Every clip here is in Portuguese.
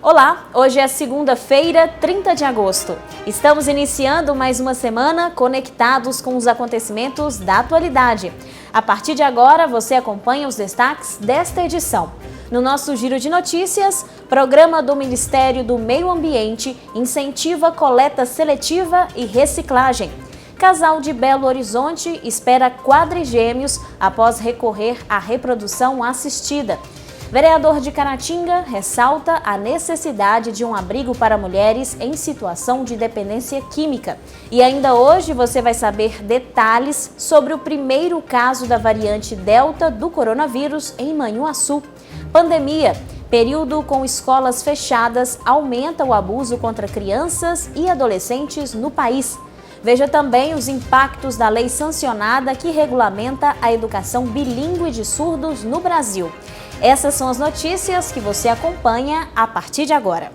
Olá, hoje é segunda-feira, 30 de agosto. Estamos iniciando mais uma semana conectados com os acontecimentos da atualidade. A partir de agora, você acompanha os destaques desta edição. No nosso Giro de Notícias, programa do Ministério do Meio Ambiente incentiva coleta seletiva e reciclagem. Casal de Belo Horizonte espera quadrigêmeos após recorrer à reprodução assistida. Vereador de Caratinga ressalta a necessidade de um abrigo para mulheres em situação de dependência química. E ainda hoje você vai saber detalhes sobre o primeiro caso da variante Delta do coronavírus em Manhuaçu. Pandemia. Período com escolas fechadas aumenta o abuso contra crianças e adolescentes no país. Veja também os impactos da lei sancionada que regulamenta a educação bilíngue de surdos no Brasil. Essas são as notícias que você acompanha a partir de agora.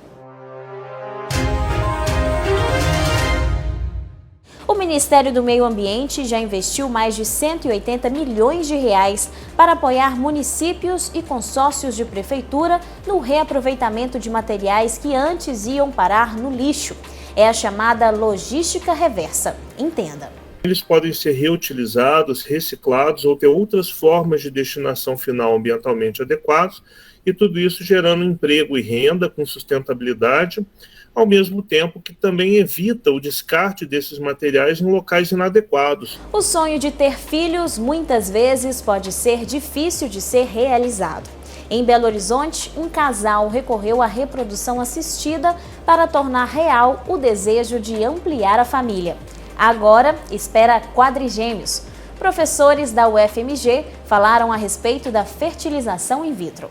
O Ministério do Meio Ambiente já investiu mais de 180 milhões de reais para apoiar municípios e consórcios de prefeitura no reaproveitamento de materiais que antes iam parar no lixo. É a chamada logística reversa. Entenda. Eles podem ser reutilizados, reciclados ou ter outras formas de destinação final ambientalmente adequadas, e tudo isso gerando emprego e renda com sustentabilidade, ao mesmo tempo que também evita o descarte desses materiais em locais inadequados. O sonho de ter filhos muitas vezes pode ser difícil de ser realizado. Em Belo Horizonte, um casal recorreu à reprodução assistida para tornar real o desejo de ampliar a família. Agora, espera quadrigêmeos. Professores da UFMG falaram a respeito da fertilização in vitro.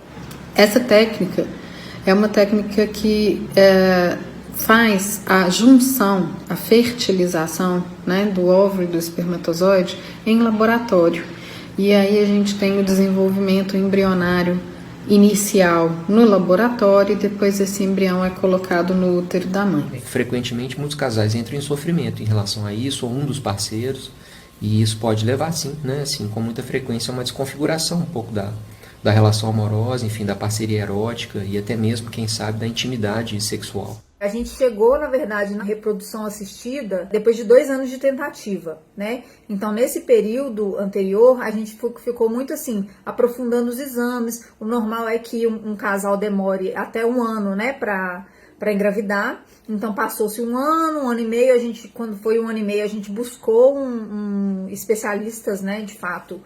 Essa técnica é uma técnica que faz a junção, a fertilização, né, do óvulo e do espermatozoide em laboratório. E aí a gente tem o desenvolvimento embrionário inicial no laboratório e depois esse embrião é colocado no útero da mãe. Frequentemente muitos casais entram em sofrimento em relação a isso, ou um dos parceiros, e isso pode levar, sim, né, assim, com muita frequência a uma desconfiguração um pouco da relação amorosa, enfim, da parceria erótica e até mesmo, quem sabe, da intimidade sexual. A gente chegou, na verdade, na reprodução assistida depois de 2 anos de tentativa, né? Então, nesse período anterior, a gente ficou muito assim, aprofundando os exames. O normal é que um casal demore até 1 ano, né, para engravidar. Então, passou-se 1 ano e meio. Quando foi 1 ano e meio, a gente buscou especialistas, né, de fato,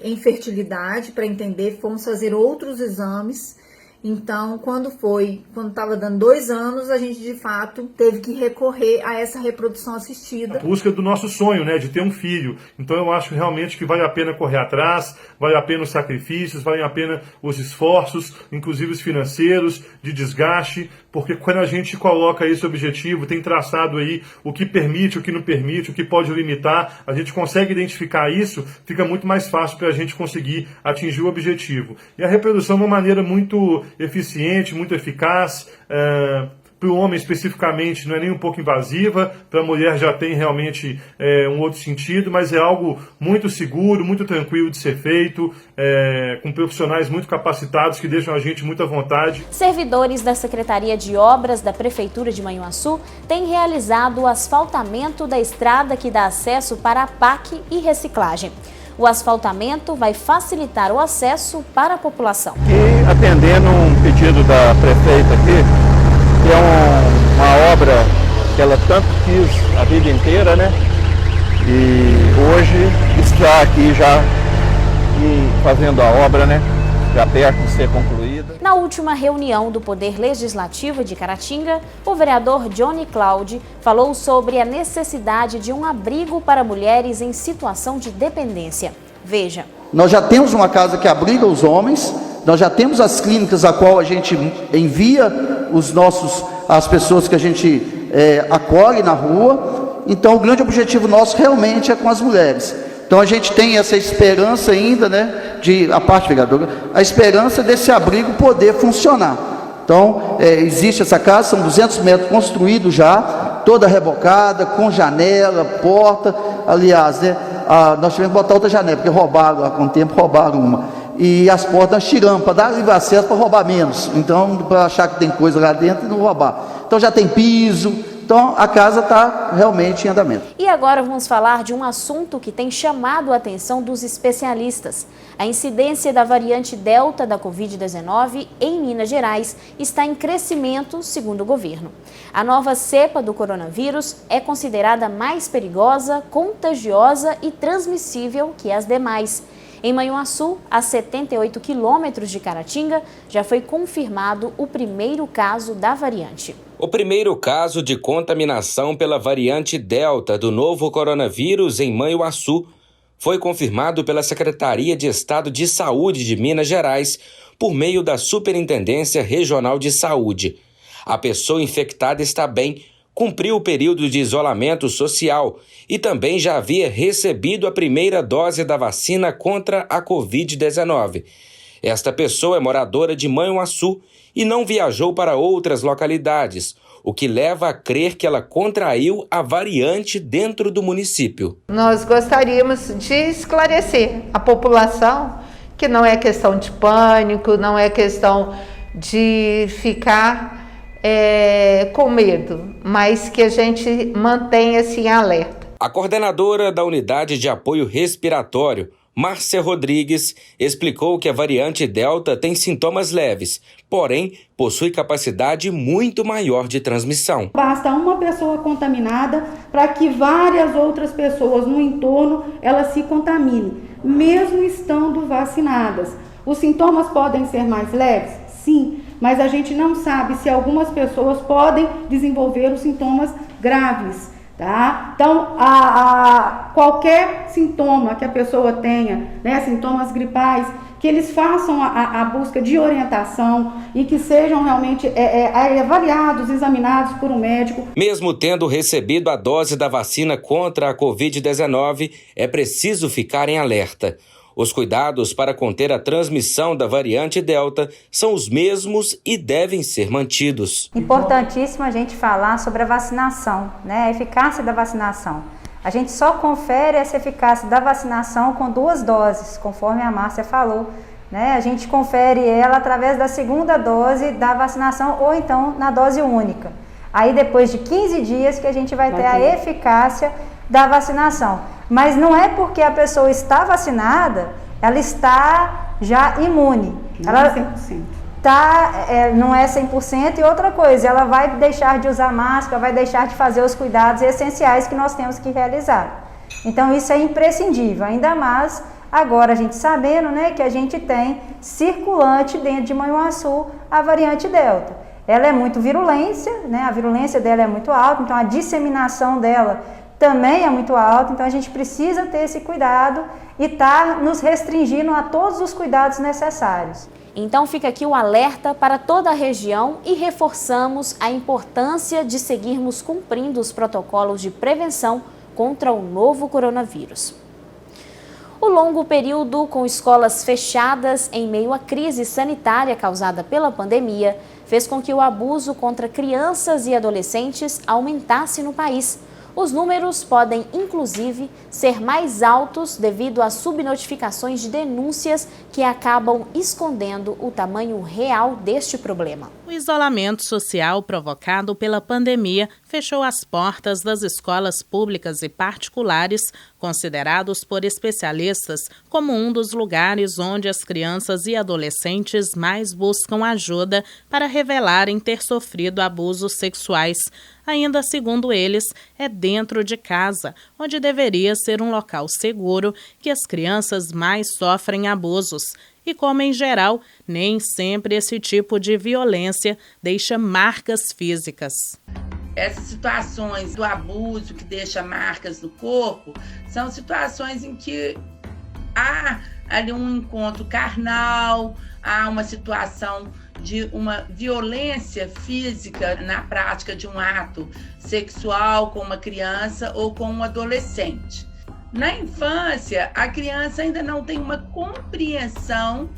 em fertilidade para entender. Fomos fazer outros exames. Então, quando estava dando 2 anos, a gente, de fato, teve que recorrer a essa reprodução assistida. A busca do nosso sonho, né, de ter um filho. Então, eu acho realmente que vale a pena correr atrás, vale a pena os sacrifícios, vale a pena os esforços, inclusive os financeiros, de desgaste, porque quando a gente coloca esse objetivo, tem traçado aí o que permite, o que não permite, o que pode limitar, a gente consegue identificar isso, fica muito mais fácil para a gente conseguir atingir o objetivo. E a reprodução é uma maneira muito eficiente, muito eficaz, para o homem especificamente não é nem um pouco invasiva, para a mulher já tem realmente um outro sentido, mas é algo muito seguro, muito tranquilo de ser feito, com profissionais muito capacitados que deixam a gente muito à vontade. Servidores da Secretaria de Obras da Prefeitura de Manhuaçu têm realizado o asfaltamento da estrada que dá acesso para a PAC e reciclagem. O asfaltamento vai facilitar o acesso para a população. E atendendo um pedido da prefeita aqui, que é uma obra que ela tanto quis a vida inteira, né? E hoje está aqui já fazendo a obra, né? Já perto de ser concluída. Na última reunião do Poder Legislativo de Caratinga, o vereador Johnny Cláudio falou sobre a necessidade de um abrigo para mulheres em situação de dependência. Veja. Nós já temos uma casa que abriga os homens, nós já temos as clínicas a qual a gente envia as pessoas que a gente acolhe na rua. Então o grande objetivo nosso realmente é com as mulheres. Então a gente tem essa esperança ainda, né, a parte vereadora, a esperança desse abrigo poder funcionar. Então existe essa casa, são 200 metros construídos já, toda rebocada, com janela, porta. Aliás, né, nós tivemos que botar outra janela, porque roubaram, há algum tempo roubaram uma. e as portas tiram para dar livre acesso para roubar menos. Então, para achar que tem coisa lá dentro e não roubar. Então já tem piso. Então, a casa está realmente em andamento. E agora vamos falar de um assunto que tem chamado a atenção dos especialistas. A incidência da variante Delta da Covid-19 em Minas Gerais está em crescimento, segundo o governo. A nova cepa do coronavírus é considerada mais perigosa, contagiosa e transmissível que as demais. Em Manhuaçu, a 78 quilômetros de Caratinga, já foi confirmado o primeiro caso da variante. O primeiro caso de contaminação pela variante Delta do novo coronavírus em Manhuaçu foi confirmado pela Secretaria de Estado de Saúde de Minas Gerais por meio da Superintendência Regional de Saúde. A pessoa infectada está bem, cumpriu o período de isolamento social e também já havia recebido a primeira dose da vacina contra a Covid-19. Esta pessoa é moradora de Manhuaçu e não viajou para outras localidades, o que leva a crer que ela contraiu a variante dentro do município. Nós gostaríamos de esclarecer a população que não é questão de pânico, não é questão de ficar com medo, mas que a gente mantenha-se em alerta. A coordenadora da Unidade de Apoio Respiratório, Márcia Rodrigues, explicou que a variante Delta tem sintomas leves, porém possui capacidade muito maior de transmissão. Basta uma pessoa contaminada para que várias outras pessoas no entorno elas se contaminem, mesmo estando vacinadas. Os sintomas podem ser mais leves? Sim, mas a gente não sabe se algumas pessoas podem desenvolver os sintomas graves. Tá? Então, qualquer sintoma que a pessoa tenha, né, sintomas gripais, que eles façam a busca de orientação e que sejam realmente avaliados, examinados por um médico. Mesmo tendo recebido a dose da vacina contra a Covid-19, é preciso ficar em alerta. Os cuidados para conter a transmissão da variante Delta são os mesmos e devem ser mantidos. Importantíssimo a gente falar sobre a vacinação, né? A eficácia da vacinação. A gente só confere essa eficácia da vacinação com 2 doses, conforme a Márcia falou, né? A gente confere ela através da segunda dose da vacinação ou então na dose única. Aí depois de 15 dias que a gente vai ter a eficácia da vacinação. Mas não é porque a pessoa está vacinada, ela está já imune. Ela não é 100%. E outra coisa, ela vai deixar de usar máscara, vai deixar de fazer os cuidados essenciais que nós temos que realizar. Então isso é imprescindível, ainda mais agora a gente sabendo, né, que a gente tem circulante dentro de Manhuaçu a variante Delta. Ela é muito virulência, né, a virulência dela é muito alta, então a disseminação dela também é muito alta, então a gente precisa ter esse cuidado e estar nos restringindo a todos os cuidados necessários. Então fica aqui o alerta para toda a região e reforçamos a importância de seguirmos cumprindo os protocolos de prevenção contra o novo coronavírus. O longo período com escolas fechadas em meio à crise sanitária causada pela pandemia fez com que o abuso contra crianças e adolescentes aumentasse no país. Os números podem, inclusive, ser mais altos devido às subnotificações de denúncias que acabam escondendo o tamanho real deste problema. O isolamento social provocado pela pandemia fechou as portas das escolas públicas e particulares, considerados por especialistas como um dos lugares onde as crianças e adolescentes mais buscam ajuda para revelarem ter sofrido abusos sexuais. Ainda segundo eles, é dentro de casa, onde deveria ser um local seguro, que as crianças mais sofrem abusos. E como, em geral, nem sempre esse tipo de violência deixa marcas físicas. Essas situações do abuso que deixa marcas no corpo são situações em que há ali um encontro carnal, há uma situação de uma violência física na prática de um ato sexual com uma criança ou com um adolescente. Na infância, a criança ainda não tem uma compreensão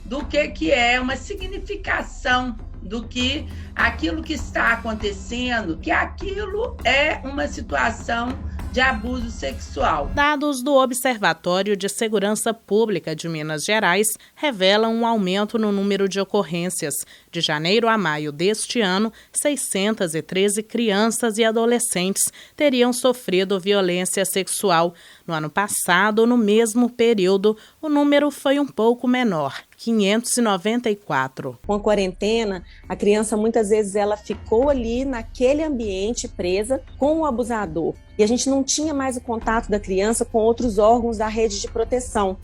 do que é uma significação do que aquilo que está acontecendo, que aquilo é uma situação de abuso sexual. Dados do Observatório de Segurança Pública de Minas Gerais revelam um aumento no número de ocorrências. De janeiro a maio deste ano, 613 crianças e adolescentes teriam sofrido violência sexual. No ano passado, no mesmo período, o número foi um pouco menor, 594. Com a quarentena, a criança muitas vezes ela ficou ali naquele ambiente presa com o abusador. E a gente não tinha mais o contato da criança com outros órgãos da rede de proteção,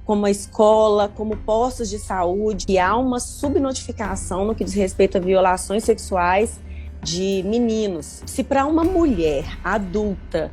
como a escola, como postos de saúde. E há uma subnotificação no que diz respeito a violações sexuais de meninos. Se para uma mulher adulta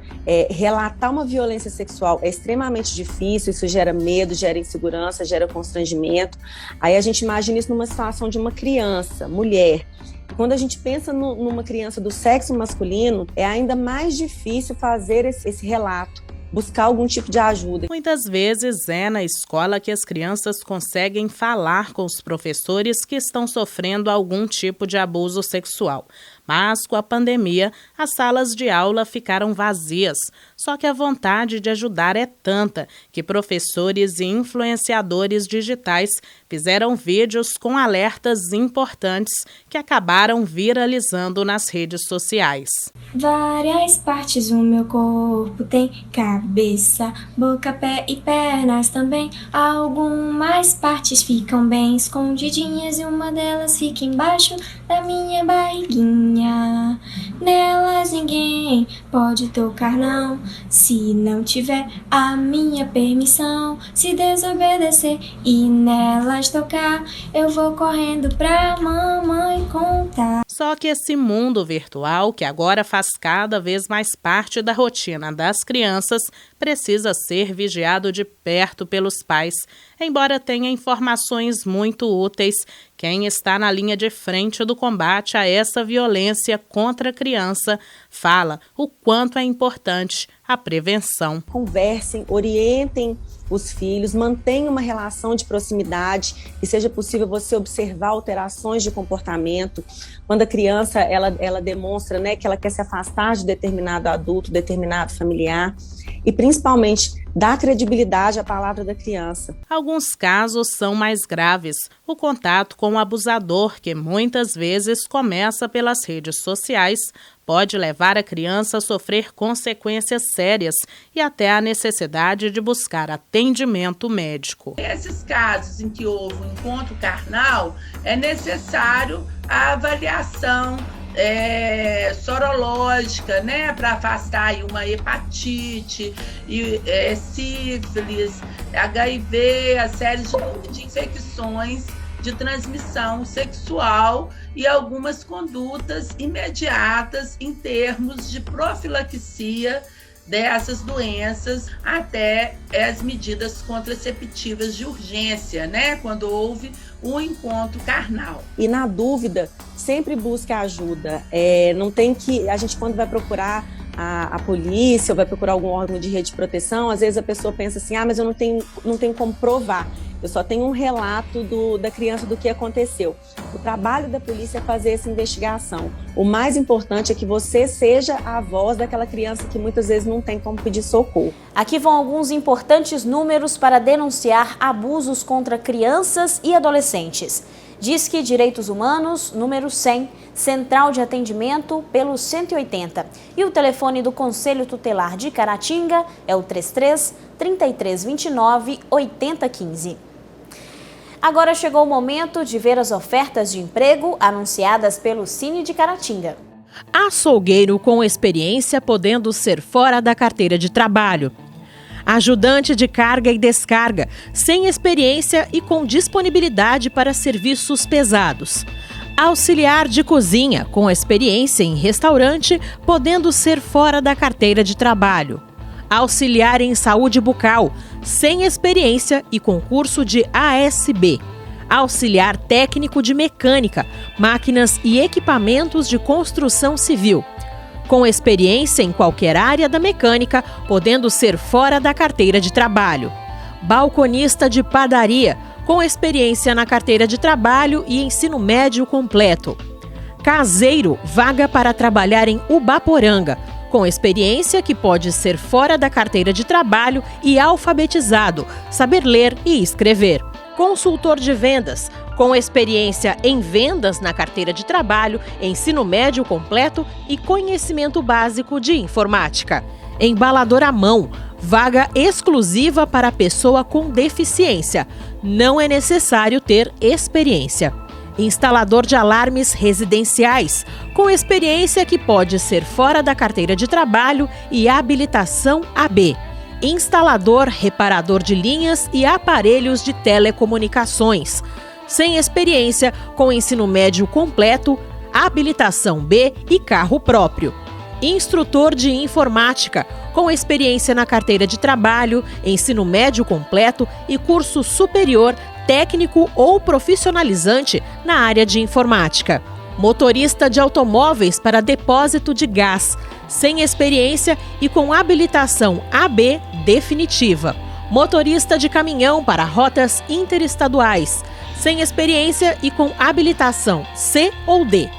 relatar uma violência sexual é extremamente difícil, isso gera medo, gera insegurança, gera constrangimento, aí a gente imagina isso numa situação de uma criança, mulher. Quando a gente pensa numa criança do sexo masculino, é ainda mais difícil fazer esse relato, buscar algum tipo de ajuda. Muitas vezes é na escola que as crianças conseguem falar com os professores que estão sofrendo algum tipo de abuso sexual. Mas, com a pandemia, as salas de aula ficaram vazias. Só que a vontade de ajudar é tanta que professores e influenciadores digitais fizeram vídeos com alertas importantes que acabaram viralizando nas redes sociais. Várias partes do meu corpo tem cabeça, boca, pé e pernas também. Algumas partes ficam bem escondidinhas e uma delas fica embaixo da minha barriguinha. Nelas ninguém pode tocar não, se não tiver a minha permissão. Se desobedecer e nelas tocar, eu vou correndo pra mamãe contar. Só que esse mundo virtual, que agora faz cada vez mais parte da rotina das crianças, precisa ser vigiado de perto pelos pais. Embora tenha informações muito úteis, quem está na linha de frente do combate a essa violência contra a criança fala o quanto é importante a prevenção. Conversem, orientem os filhos, mantenham uma relação de proximidade, que seja possível você observar alterações de comportamento. Quando a criança ela demonstra, né, que ela quer se afastar de determinado adulto, determinado familiar, e principalmente dar credibilidade à palavra da criança. Alguns casos são mais graves. O contato com o abusador, que muitas vezes começa pelas redes sociais, pode levar a criança a sofrer consequências sérias e até a necessidade de buscar atendimento médico. Nesses casos em que houve um encontro carnal, é necessário a avaliação sorológica, né, para afastar aí uma hepatite, sífilis, HIV, a série de infecções de transmissão sexual e algumas condutas imediatas em termos de profilaxia dessas doenças, até as medidas contraceptivas de urgência, né, quando houve um encontro carnal. E na dúvida, sempre busque ajuda. Não tem que, a gente quando vai procurar a polícia ou vai procurar algum órgão de rede de proteção, às vezes a pessoa pensa assim, mas eu não tenho como provar. Eu só tenho um relato da criança do que aconteceu. O trabalho da polícia é fazer essa investigação. O mais importante é que você seja a voz daquela criança que muitas vezes não tem como pedir socorro. Aqui vão alguns importantes números para denunciar abusos contra crianças e adolescentes. Disque Direitos Humanos, número 100, Central de Atendimento pelo 180. E o telefone do Conselho Tutelar de Caratinga é o 33 3329 8015. Agora chegou o momento de ver as ofertas de emprego anunciadas pelo Cine de Caratinga. Açougueiro com experiência podendo ser fora da carteira de trabalho. Ajudante de carga e descarga, sem experiência e com disponibilidade para serviços pesados. Auxiliar de cozinha com experiência em restaurante, podendo ser fora da carteira de trabalho. Auxiliar em saúde bucal, sem experiência e concurso de ASB. Auxiliar técnico de mecânica, máquinas e equipamentos de construção civil. Com experiência em qualquer área da mecânica, podendo ser fora da carteira de trabalho. Balconista de padaria, com experiência na carteira de trabalho e ensino médio completo. Caseiro, vaga para trabalhar em Ubaporanga, com experiência que pode ser fora da carteira de trabalho e alfabetizado, saber ler e escrever. Consultor de vendas, com experiência em vendas na carteira de trabalho, ensino médio completo e conhecimento básico de informática. Embalador à mão, vaga exclusiva para pessoa com deficiência. Não é necessário ter experiência. Instalador de alarmes residenciais, com experiência que pode ser fora da carteira de trabalho e habilitação AB. Instalador, reparador de linhas e aparelhos de telecomunicações. Sem experiência, com ensino médio completo, habilitação B e carro próprio. Instrutor de informática, com experiência na carteira de trabalho, ensino médio completo e curso superior, técnico ou profissionalizante na área de informática. Motorista de automóveis para depósito de gás, sem experiência e com habilitação AB definitiva. Motorista de caminhão para rotas interestaduais, sem experiência e com habilitação C ou D.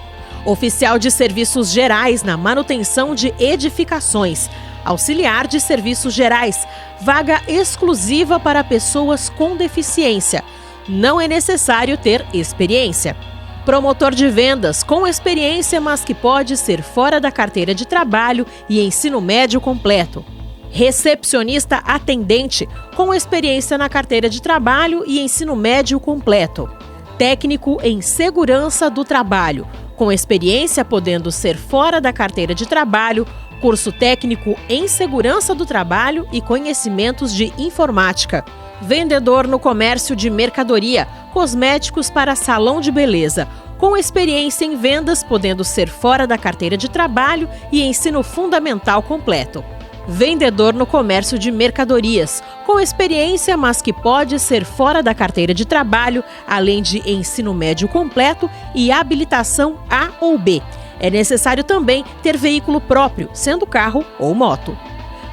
Oficial de serviços gerais na manutenção de edificações. Auxiliar de serviços gerais, vaga exclusiva para pessoas com deficiência. Não é necessário ter experiência. Promotor de vendas, com experiência, mas que pode ser fora da carteira de trabalho e ensino médio completo. Recepcionista atendente, com experiência na carteira de trabalho e ensino médio completo. Técnico em segurança do trabalho, com experiência podendo ser fora da carteira de trabalho, curso técnico em segurança do trabalho e conhecimentos de informática. Vendedor no comércio de mercadoria, cosméticos para salão de beleza, com experiência em vendas podendo ser fora da carteira de trabalho e ensino fundamental completo. Vendedor no comércio de mercadorias, com experiência, mas que pode ser fora da carteira de trabalho, além de ensino médio completo e habilitação A ou B. É necessário também ter veículo próprio, sendo carro ou moto.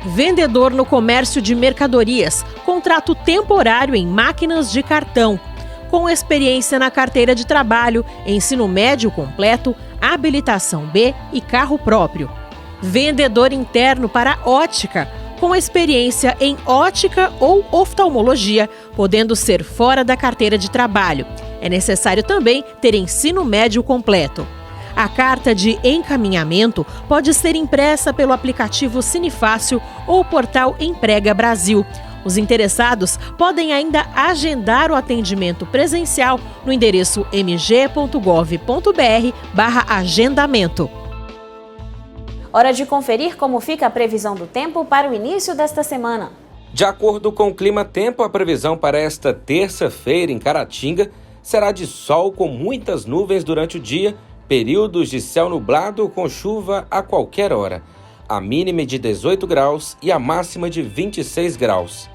Vendedor no comércio de mercadorias, contrato temporário em máquinas de cartão, com experiência na carteira de trabalho, ensino médio completo, habilitação B e carro próprio. Vendedor interno para ótica, com experiência em ótica ou oftalmologia, podendo ser fora da carteira de trabalho. É necessário também ter ensino médio completo. A carta de encaminhamento pode ser impressa pelo aplicativo Cinefácil ou portal Emprega Brasil. Os interessados podem ainda agendar o atendimento presencial no endereço mg.gov.br/agendamento. Hora de conferir como fica a previsão do tempo para o início desta semana. De acordo com o Clima Tempo, a previsão para esta terça-feira em Caratinga será de sol com muitas nuvens durante o dia, períodos de céu nublado com chuva a qualquer hora. A mínima é de 18 graus e a máxima de 26 graus.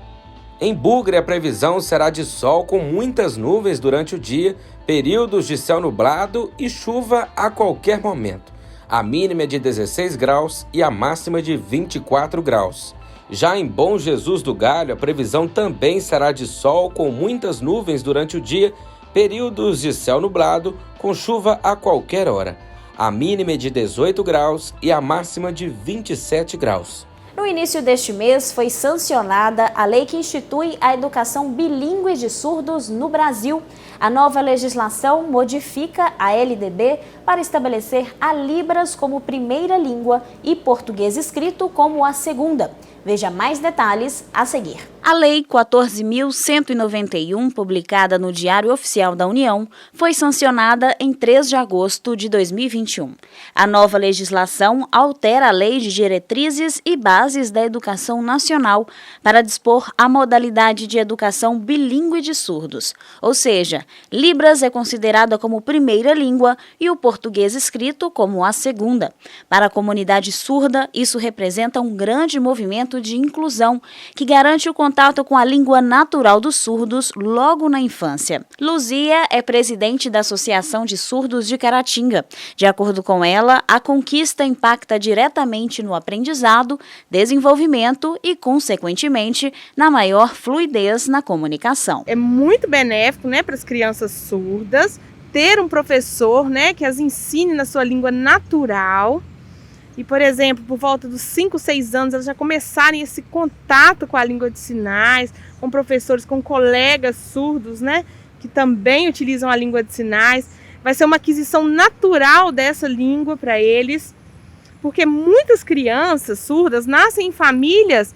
Em Bugre, a previsão será de sol com muitas nuvens durante o dia, períodos de céu nublado e chuva a qualquer momento. A mínima é de 16 graus e a máxima de 24 graus. Já em Bom Jesus do Galho, a previsão também será de sol com muitas nuvens durante o dia, períodos de céu nublado com chuva a qualquer hora. A mínima é de 18 graus e a máxima de 27 graus. No início deste mês, foi sancionada a lei que institui a educação bilíngue de surdos no Brasil. A nova legislação modifica a LDB para estabelecer a Libras como primeira língua e português escrito como a segunda. Veja mais detalhes a seguir. A Lei 14.191, publicada no Diário Oficial da União, foi sancionada em 3 de agosto de 2021. A nova legislação altera a Lei de Diretrizes e Bases da Educação Nacional para dispor a modalidade de educação bilíngue de surdos, ou seja, Libras é considerada como primeira língua e o português escrito como a segunda. Para a comunidade surda, isso representa um grande movimento de inclusão que garante o contato com a língua natural dos surdos logo na infância. Luzia é presidente da Associação de Surdos de Caratinga. De acordo com ela, a conquista impacta diretamente no aprendizado, desenvolvimento e, consequentemente, na maior fluidez na comunicação. É muito benéfico, para as crianças surdas ter um professor, que as ensine na sua língua natural. e, por exemplo, por volta dos 5, 6 anos, elas já começarem esse contato com a língua de sinais, com professores, com colegas surdos, né, que também utilizam a língua de sinais. Vai ser uma aquisição natural dessa língua para eles, porque muitas crianças surdas nascem em famílias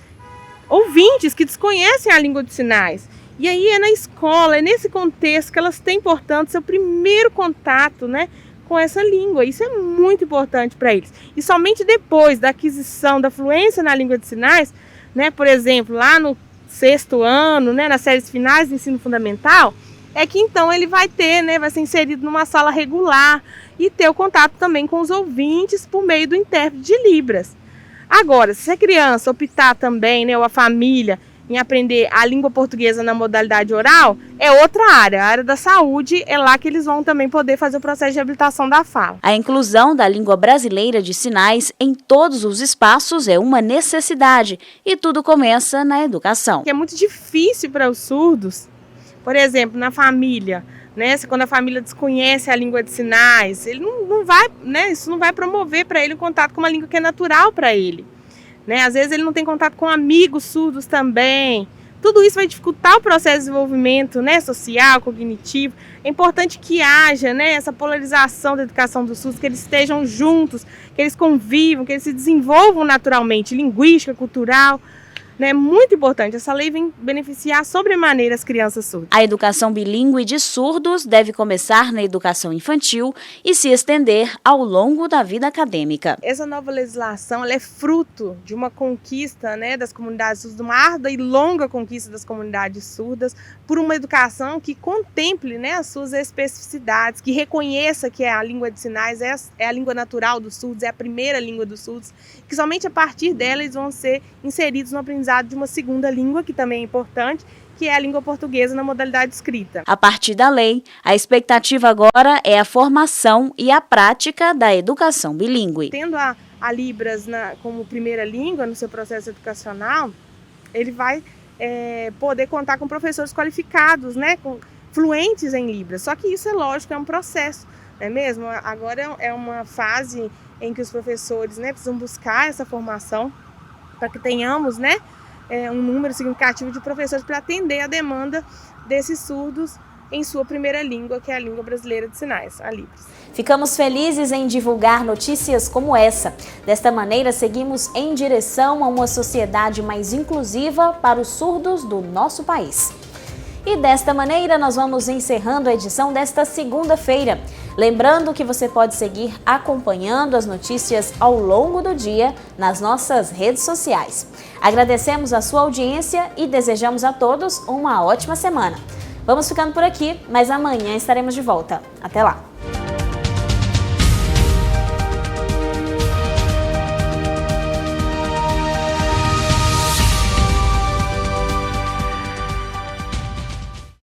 ouvintes que desconhecem a língua de sinais. E aí é na escola, é nesse contexto que elas têm, portanto, seu primeiro contato, né, com essa língua. Isso é muito importante para eles. E somente depois da aquisição da fluência na língua de sinais, né, por exemplo, lá no 6º ano, né, nas séries finais do ensino fundamental, é que então ele vai ter, né, vai ser inserido numa sala regular e ter o contato também com os ouvintes por meio do intérprete de Libras. Agora, se a criança optar também, né, ou a família, em aprender a língua portuguesa na modalidade oral, é outra área. A área da saúde é lá que eles vão também poder fazer o processo de habilitação da fala. A inclusão da língua brasileira de sinais em todos os espaços é uma necessidade e tudo começa na educação. É muito difícil para os surdos, por exemplo, na família, né? Quando a família desconhece a língua de sinais, ele não vai, né? Isso não vai promover para ele o contato com uma língua que é natural para ele. Né? Às vezes ele não tem contato com amigos surdos também. Tudo isso vai dificultar o processo de desenvolvimento, né, social, cognitivo. É importante que haja, né, essa polarização da educação dos surdos, que eles estejam juntos, que eles convivam, que eles se desenvolvam naturalmente, linguística, cultural. É muito importante. Essa lei vem beneficiar sobremaneira as crianças surdas. A educação bilíngue de surdos deve começar na educação infantil e se estender ao longo da vida acadêmica. Essa nova legislação ela é fruto de uma conquista, né, das comunidades surdas, de uma árdua e longa conquista das comunidades surdas, por uma educação que contemple, né, as suas especificidades, que reconheça que a língua de sinais é a língua natural dos surdos, é a primeira língua dos surdos, que somente a partir dela eles vão ser inseridos no aprendizado de uma segunda língua, que também é importante, que é a língua portuguesa na modalidade escrita. A partir da lei, a expectativa agora é a formação e a prática da educação bilíngue. Tendo a Libras como primeira língua no seu processo educacional, ele vai poder contar com professores qualificados, né, fluentes em Libras. Só que isso é lógico, é um processo, não é mesmo? Agora é uma fase em que os professores, né, precisam buscar essa formação para que tenhamos, né, um número significativo de professores para atender a demanda desses surdos em sua primeira língua, que é a língua brasileira de sinais, a Libras. Ficamos felizes em divulgar notícias como essa. Desta maneira, seguimos em direção a uma sociedade mais inclusiva para os surdos do nosso país. E desta maneira, nós vamos encerrando a edição desta segunda-feira. Lembrando que você pode seguir acompanhando as notícias ao longo do dia nas nossas redes sociais. Agradecemos a sua audiência e desejamos a todos uma ótima semana. Vamos ficando por aqui, mas amanhã estaremos de volta. Até lá!